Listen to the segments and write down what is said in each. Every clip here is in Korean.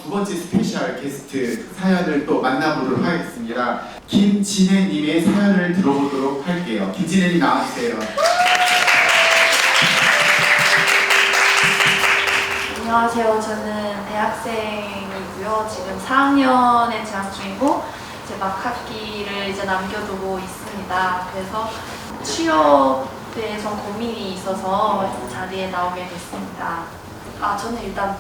두 번째 스페셜 게스트 사연을 또 만나보도록 하겠습니다. 김진혜님의 사연을 들어보도록 할게요. 김진혜님 나와주세요. 안녕하세요. 저는 대학생이고요. 지금 4학년에 재학 중이고 이제 막학기를 이제 남겨두고 있습니다. 그래서 취업에 좀 고민이 있어서 자리에 나오게 됐습니다. 저는 일단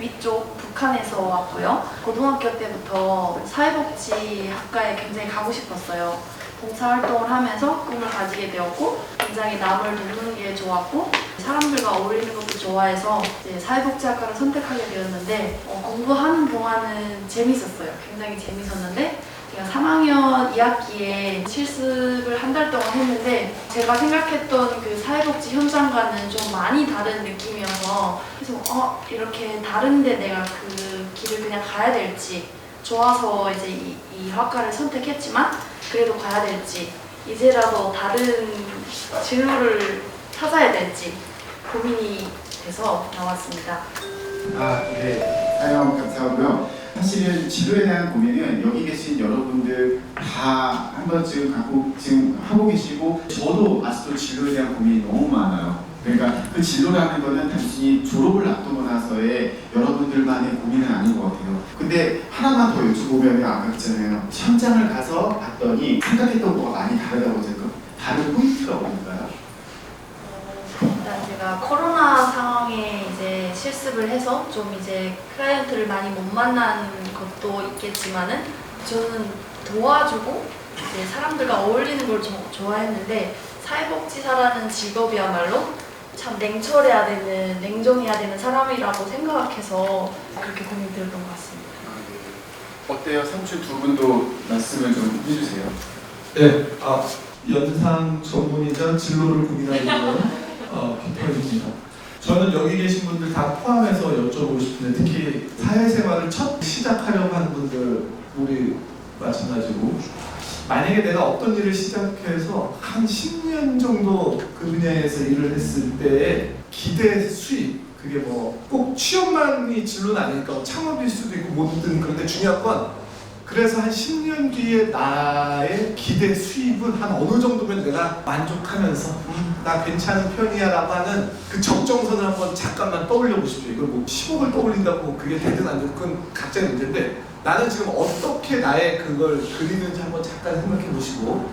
위쪽 북한에서 왔고요. 고등학교 때부터 사회복지학과에 굉장히 가고 싶었어요. 봉사활동을 하면서 꿈을 가지게 되었고 굉장히 남을 돕는 게 좋았고 사람들과 어울리는 것도 좋아해서 이제 사회복지학과를 선택하게 되었는데 공부하는 동안은 재밌었어요. 굉장히 재밌었는데 제가 3학년 2학기에 실습을 한 달 동안 했는데 제가 생각했던 그 사회복지 현장과는 좀 많이 다른 느낌이어서 그래서 이렇게 다른데 내가 그 길을 그냥 가야 될지 좋아서 이제 이 학과를 선택했지만 그래도 가야 될지 이제라도 다른 진로를 찾아야 될지 고민이 돼서 나왔습니다. 네. 사연 감사하고요. 사실은 진로에 대한 고민은 여기 계신 여러분들 다 한 번쯤 지금 하고 계시고 저도 아직도 진로에 대한 고민이 너무 많아요. 그러니까 그 진로라는 거는 단순히 졸업을 앞두고 나서의 여러분들만의 고민은 아닌 것 같아요. 근데 하나만 더 여쭤보면 아까 했잖아요. 현장을 가서 봤더니 생각했던 거가 많이 다르다고 했죠. 다른 포인트가 뭔가요? 일단 제가 코로나 상황에 이제 실습을 해서 좀 이제 클라이언트를 많이 못 만난 것도 있겠지만은 저는 도와주고 이제 사람들과 어울리는 걸 좀 좋아했는데 사회복지사라는 직업이야말로 참 냉정해야 되는 사람이라고 생각해서 그렇게 고민이 들었던 것 같습니다. 어때요? 삼촌 두 분도 말씀을 좀 해주세요. 네, 연상 전문이자 진로를 고민하는 김태현입니다. 저는 여기 계신 분들 다 포함해서 여쭤보고 싶은데 특히 사회생활을 첫 시작하려고 하는 분들 우리 마찬가지고 만약에 내가 어떤 일을 시작해서 한 10년 정도 그 분야에서 일을 했을 때의 기대 수입 그게 뭐 꼭 취업만이 진로는 아니니까 창업일 수도 있고 뭐든 그런데 중요한 건 그래서 한 10년 뒤에 나의 기대 수입은 한 어느 정도면 내가 만족하면서 나 괜찮은 편이야 라고 하는 그 적정선을 한번 잠깐만 떠올려 보십시오. 이걸 뭐 10억을 떠올린다고 그게 되든 안 되든 그건 각자의 문제인데 나는 지금 어떻게 나의 그걸 그리는지 한번 잠깐 생각해 보시고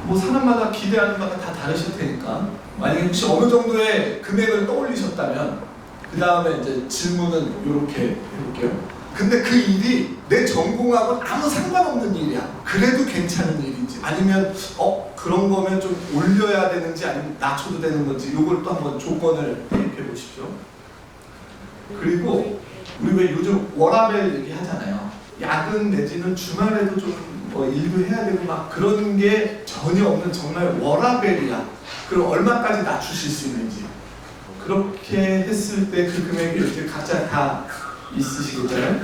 뭐 사람마다 기대하는 바가 다 다르실 테니까 만약에 혹시 어느 정도의 금액을 떠올리셨다면 그 다음에 이제 질문은 이렇게 해볼게요. 근데 그 일이 내 전공하고는 아무 상관없는 일이야. 그래도 괜찮은 일인지 아니면 그런 거면 좀 올려야 되는지 아니면 낮춰도 되는 건지 이걸 또 한번 조건을 대입해 보십시오. 그리고 우리 왜 요즘 워라밸 얘기하잖아요. 야근 내지는 주말에도 좀 뭐 일도 해야 되고 막 그런 게 전혀 없는 정말 워라밸이야. 그럼 얼마까지 낮추실 수 있는지 그렇게 했을 때 그 금액이 이렇게 각자 다 있으시겠잖아요.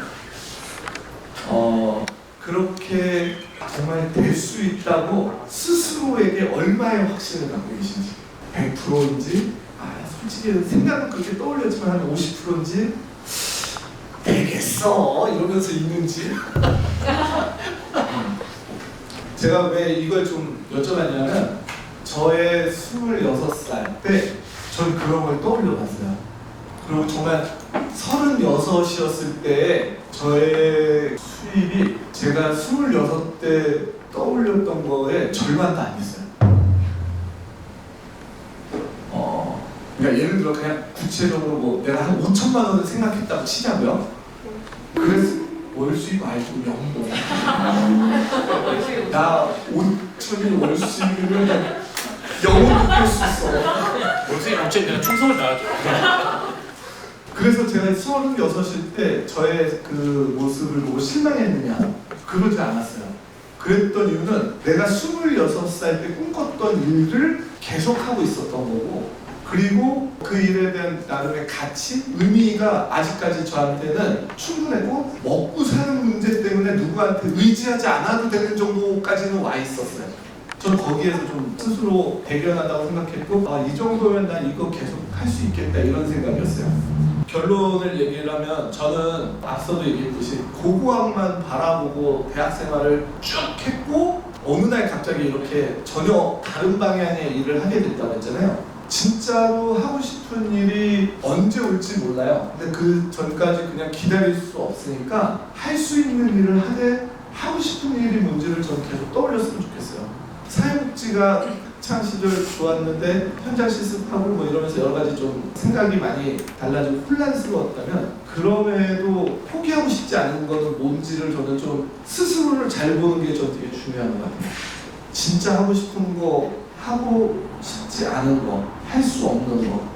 그렇게 정말 될 수 있다고 스스로에게 얼마의 확신을 갖고 계신지 100%인지 솔직히 생각은 그렇게 떠올렸지만 한 50%인지 되겠어 이러면서 있는지 제가 왜 이걸 좀 여쭤봤냐면 저의 26살 때 전 그런 걸 떠올려 봤어요. 그리고 정말 36이었을 때 저의 수입이 제가 26때 떠올렸던 거에 절반도 안 됐어요. 그러니까 예를 들어 그냥 구체적으로 뭐 내가 한 5천만 원을 생각했다고 치자고요. 그래서 월 수입 말고 연봉. 나 5천이 월 수입이면 영혼을 뺄 수 있어. 월 수입 5천 내가 충성을 다하죠. 그래서 제가 36일 때 저의 그 모습을 보고 실망했느냐? 그러지 않았어요. 그랬던 이유는 내가 26살 때 꿈꿨던 일을 계속하고 있었던 거고 그리고 그 일에 대한 나름의 가치, 의미가 아직까지 저한테는 충분했고 먹고 사는 문제 때문에 누구한테 의지하지 않아도 되는 정도까지는 와 있었어요. 전 거기에서 좀 스스로 대견하다고 생각했고 이 정도면 난 이거 계속 할 수 있겠다 이런 생각이었어요. 결론을 얘기를 하면 저는 앞서도 얘기했듯이 고고학만 바라보고 대학 생활을 쭉 했고 어느 날 갑자기 이렇게 전혀 다른 방향의 일을 하게 됐다고 했잖아요. 진짜로 하고 싶은 일이 언제 올지 몰라요. 근데 그 전까지 그냥 기다릴 수 없으니까 할 수 있는 일을 하되 하고 싶은 일이 뭔지를 저는 계속 떠올렸으면 좋겠어요. 사회복지가 학창 시절 좋았는데 현장 실습하고 뭐 이러면서 여러 가지 좀 생각이 많이 달라지고 혼란스러웠다면 그럼에도 포기하고 싶지 않은 거는 뭔지를 저는 좀 스스로를 잘 보는 게 저는 되게 중요한 것 같아요. 진짜 하고 싶은 거 하고 싶지 않은 거, 할 수 없는 거.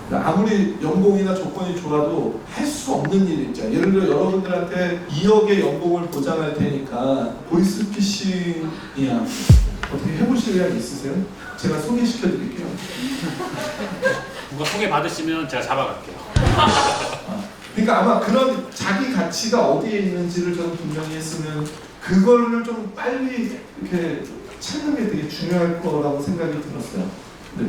그러니까 아무리 연봉이나 조건이 좋아도 할 수 없는 일 있죠. 예를 들어 여러분들한테 2억의 연봉을 보장할 테니까 보이스피싱이야. 어떻게 해보실 의향 있으세요? 제가 소개시켜 드릴게요. 누가 소개 받으시면 제가 잡아갈게요. 그러니까 아마 그런 자기 가치가 어디에 있는지를 저는 분명히 했으면 그거를 좀 빨리 이렇게 찾는 게 되게 중요할 거라고 생각이 들었어요. 네.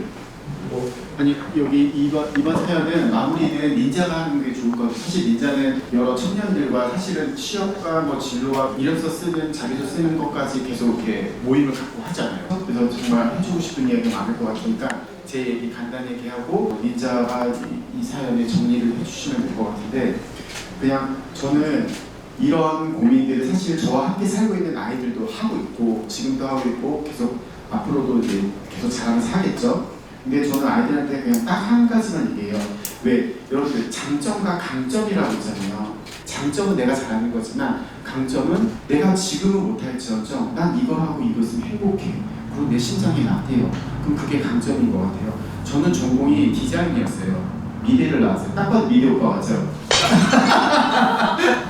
뭐 아니 여기 이번 사연은 마무리는 닌자가 하는 게 좋을 것 같아요. 사실 닌자는 여러 청년들과 사실은 취업과 뭐 진로와 이력서 쓰는 자기소 쓰는 것까지 계속 이렇게 모임을 갖고 하잖아요. 그래서 정말 해주고 싶은 이야기가 많을 것 같으니까 제 얘기 간단히 얘기하고 닌자가 이 사연에 정리를 해주시면 될 것 같은데 그냥 저는 이런 고민들을 사실 저와 함께 살고 있는 아이들도 하고 있고 지금도 하고 있고 계속 앞으로도 이제 계속 잘하면서 하겠죠. 근데 저는 아이들한테 그냥 딱 한 가지만 얘기해요. 왜 여러분들 장점과 강점이라고 있잖아요. 장점은 내가 잘하는 거지만 강점은 내가 지금은 못할지언정 난 이걸 하고 이거 있으면 행복해. 그리고 내 심장이 나대요. 그럼 그게 강점인 것 같아요. 저는 전공이 디자인이었어요. 미대를 나왔어요. 딱 봐도 미대 오빠 맞죠?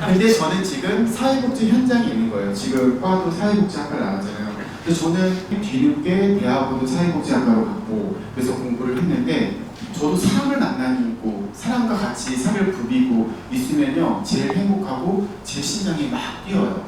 근데 저는 지금 사회복지 현장에 있는 거예요. 지금 과도 사회복지학과 나왔잖아요. 그래서 저는 뒤늦게 대학원도 사회복지학과로 갔고 그래서 공부를 했는데 저도 사람을 만나고 사람과 같이 살을 부비고 있으면요 제일 행복하고 제 심장이 막 뛰어요.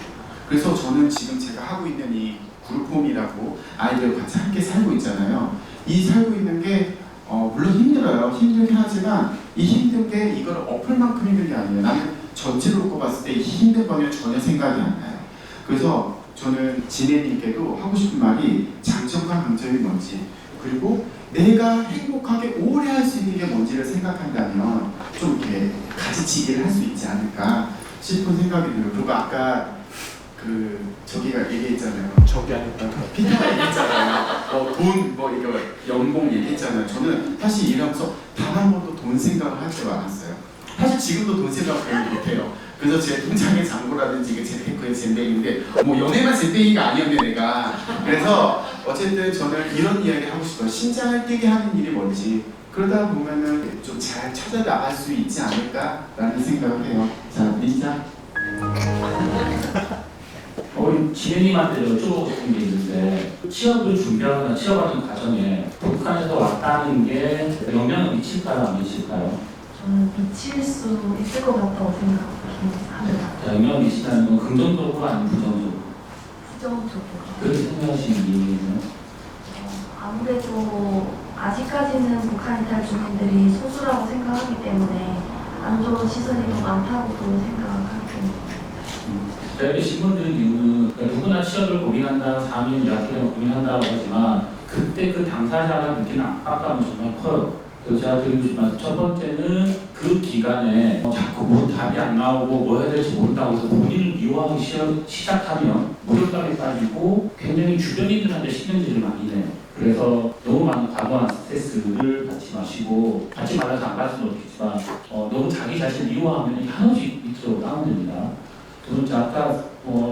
그래서 저는 지금 제가 하고 있는 이 그룹홈이라고 아이들과 같이 함께 살고 있잖아요. 이 살고 있는 게 물론 힘들어요. 힘들긴 하지만 이 힘든 게 이걸 엎을 만큼 힘든 게 아니에요. 나는 전체로 놓고 봤을 때 이 힘든 거는 전혀 생각이 안 나요. 그래서 저는 진혜님께도 하고 싶은 말이 장점과 강점이 뭔지 그리고 내가 행복하게 오래 할 수 있는 게 뭔지를 생각한다면 좀 이렇게 가지치기를 할 수 있지 않을까 싶은 생각이 들어요. 그리고 아까 저기가 얘기했잖아요. 저기 아니까 피터가 얘기했잖아요. 돈 이거 연봉 얘기했잖아요. 저는 사실 일하면서 단 한 번도 돈 생각을 할 때가 많았어요. 사실 지금도 돈 생각 별로 못해요. 그래서 제 통장의 잔고라든지 이게 재테크의 젠뱅인데 뭐 연애만 젠뱅이가 아니었네 내가. 그래서 어쨌든 저는 이런 이야기 하고 싶어요. 심장을 뛰게 하는 일이 뭔지 그러다 보면은 좀 잘 찾아 나갈 수 있지 않을까라는 생각을 해요. 자, 린자. 우리 지혜님한테 여쭤보고 싶은 게 있는데 취업을 준비하거나 취업하는 과정에 북한에서 왔다는 게 영향을 미칠까요? 안 미칠까요? 저는 미칠 수 있을 것 같다고 생각합니다. 영향을 미치다는 건 긍정적으로 아니면 부정적으로? 부정적으로. 그렇게 생각하시는 이유는? 아무래도 아직까지는 북한 이탈 주민들이 소수라고 생각하기 때문에 안 좋은 시선이 더 많다고도 생각하기 때문에. 저희가 신문드는 이유는 누구나 취업을 고민한다, 4학년, 2학년을 고민한다고 하지만 그때 그 당사자가 느끼는 압박감은 정말 커요. 그래서 제가 드리고 싶은 말씀 첫 번째는 그 기간에 자꾸 뭐 답이 안 나오고 뭐 해야 될지 모른다고 해서 본인을 미워하기 시작하면 무력감에 빠지고 굉장히 주변인들한테 신경질을 많이 내요. 그래서 너무 많은 과도한 스트레스를 받지 마시고 받지 말아서 안 받을 수는 없겠지만 너무 자기 자신을 미워하면 한없이 밑으로 다운됩니다. 두 번째 아까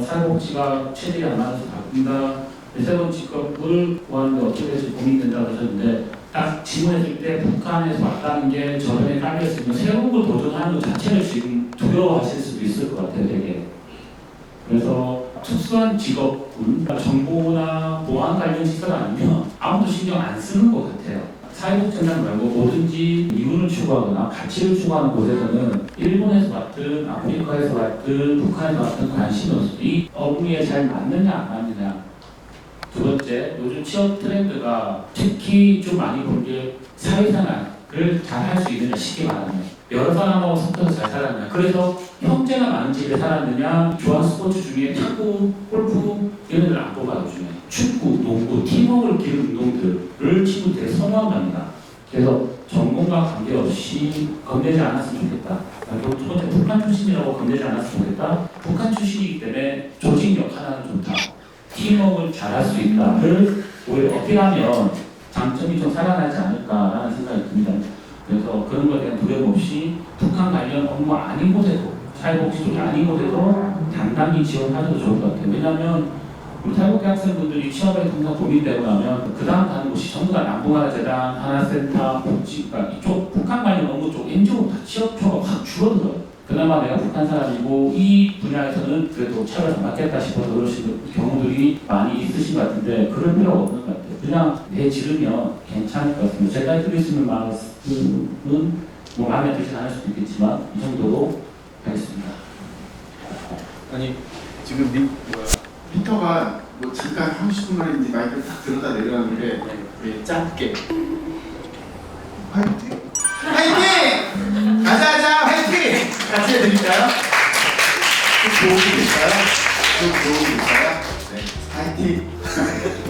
사회복지가 체질이 안 맞아서 바꾼다. 세 번째 직업을 구하는데 어떻게 될지 고민된다고 하셨는데 딱 질문했을 때 북한에서 왔다는 게 저변에 깔려있으면 새로운 걸 도전하는 것 자체를 지금 두려워하실 수도 있을 것 같아요, 되게. 그래서 특수한 직업군, 정보나 보안 관련 시설 아니면 아무도 신경 안 쓰는 것 같아요. 사회복지단 말고 뭐든지 이윤을 추구하거나 가치를 추구하는 곳에서는 일본에서 왔든 아프리카에서 왔든 북한에서 왔든 관심이 없어요. 이 업무에 잘 맞느냐 안 맞느냐. 두 번째, 요즘 취업 트렌드가 특히 좀 많이 본 게 사회생활을 잘 할 수 있느냐 쉽게 말하면 여러 사람하고 섞여서 잘 살았냐. 그래서 형제가 많은 집에 살았느냐. 좋아하는 스포츠 중에 탁구, 골프 이런 데를 안 뽑아요. 요즘에 축구, 농구, 팀워크를 기르는 운동들을 친구들이 선호한답니다. 그래서 전공과 관계없이 겁내지 않았으면 좋겠다. 그리고 두 번째 북한 출신이라고 겁내지 않았으면 좋겠다. 북한 출신이기 때문에 조직력 하나는 좋다. 팀워크를 잘할 수 있다를 오히려 어필하면 장점이 좀 살아나지 않을까라는 생각이 듭니다. 그래서 그런 것에 대한 두려움 없이 북한 관련 업무 아닌 곳에도 사회복지 쪽이 아닌 곳에도 당당히 지원하셔도 좋을 것 같아요. 왜냐하면 우리 탈북계 학생분들이 취업에 통상 고민되고 나면 그 다음 가는 곳이 전부 다 남북하나재단, 하나센터, 복지, 그러니까 이쪽 북한 관련 업무 쪽 NGO 다 취업처가 확 줄어들어요. 그나마 내가 북한 사람이고 이 분야에서는 그래도 차를 안 받겠다 싶어서 그러시는 경우들이 많이 있으신 것 같은데 그럴 필요가 없는 것 같아요. 그냥 내 지르면 괜찮을 것 같습니다. 제가 드릴 수 있는 말씀은 뭐 마음에 들지 않을 수도 있겠지만 이 정도로 하겠습니다. 아니 지금 피터가 뭐 잠깐 하고 싶은 말인지 마이크를 딱 들었다 내려가는데 왜 짧게 화이팅! 화이팅! 가자 화이팅! 같이 해드릴까요? 좀 도움이 될까요? 좀 도움이 될까요? 네, 화이팅!